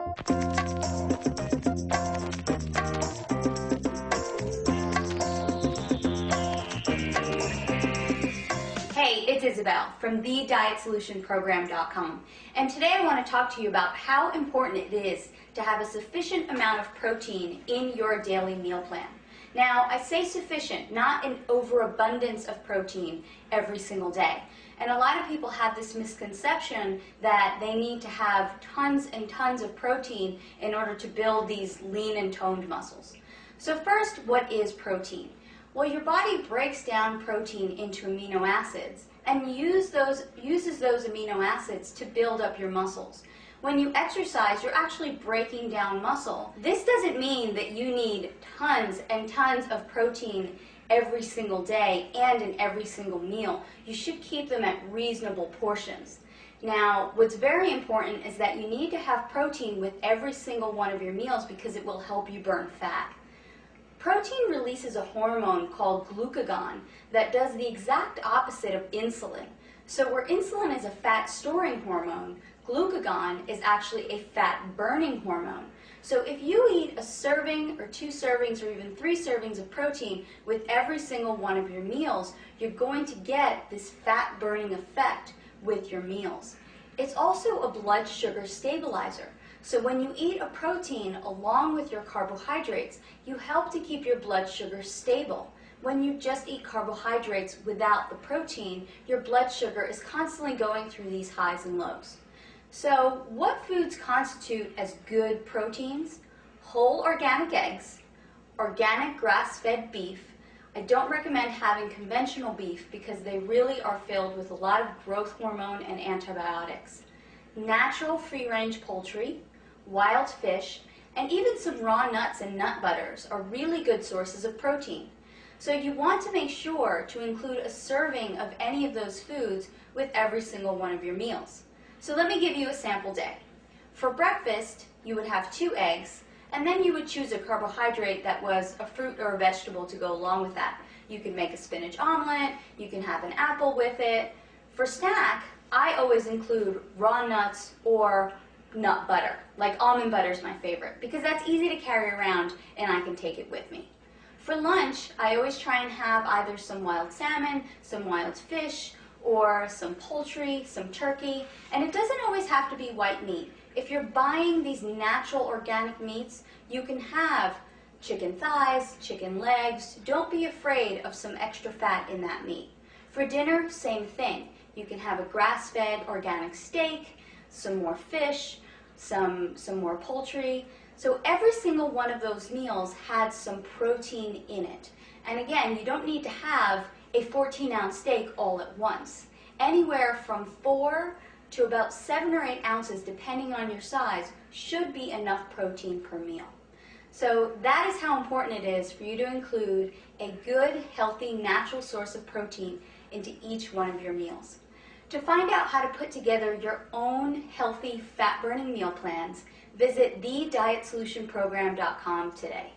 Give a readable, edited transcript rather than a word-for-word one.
Hey, it's Isabel from TheDietSolutionProgram.com, and today I want to talk to you about how important it is to have a sufficient amount of protein in your daily meal plan. Now, I say sufficient, not an overabundance of protein every single day. And a lot of people have this misconception that they need to have tons and tons of protein in order to build these lean and toned muscles. So first, what is protein? Well, your body breaks down protein into amino acids and uses those amino acids to build up your muscles. When you exercise, you're actually breaking down muscle. This doesn't mean that you need tons and tons of protein every single day and in every single meal. You should keep them at reasonable portions. Now, what's very important is that you need to have protein with every single one of your meals because it will help you burn fat. Protein releases a hormone called glucagon that does the exact opposite of insulin. So where insulin is a fat-storing hormone, glucagon is actually a fat-burning hormone. So if you eat a serving or 2 servings or even 3 servings of protein with every single one of your meals, you're going to get this fat-burning effect with your meals. It's also a blood sugar stabilizer. So when you eat a protein along with your carbohydrates, you help to keep your blood sugar stable. When you just eat carbohydrates without the protein, your blood sugar is constantly going through these highs and lows. So what foods constitute as good proteins? Whole organic eggs, organic grass-fed beef. I don't recommend having conventional beef because they really are filled with a lot of growth hormone and antibiotics. Natural free-range poultry, wild fish, and even some raw nuts and nut butters are really good sources of protein. So you want to make sure to include a serving of any of those foods with every single one of your meals. So let me give you a sample day. For breakfast, you would have 2 eggs, and then you would choose a carbohydrate that was a fruit or a vegetable to go along with that. You can make a spinach omelet, you can have an apple with it. For snack, I always include raw nuts or nut butter. Like almond butter is my favorite because that's easy to carry around and I can take it with me. For lunch, I always try and have either some wild salmon, some wild fish, or some poultry, some turkey, and it doesn't always have to be white meat. If you're buying these natural organic meats, you can have chicken thighs, chicken legs. Don't be afraid of some extra fat in that meat. For dinner, same thing. You can have a grass-fed organic steak, some more fish, some more poultry. So every single one of those meals had some protein in it. And again, you don't need to have a 14-ounce steak all at once. Anywhere from 4 to about 7 or 8 ounces, depending on your size, should be enough protein per meal. So that is how important it is for you to include a good, healthy, natural source of protein into each one of your meals. To find out how to put together your own healthy, fat-burning meal plans, visit TheDietSolutionProgram.com today.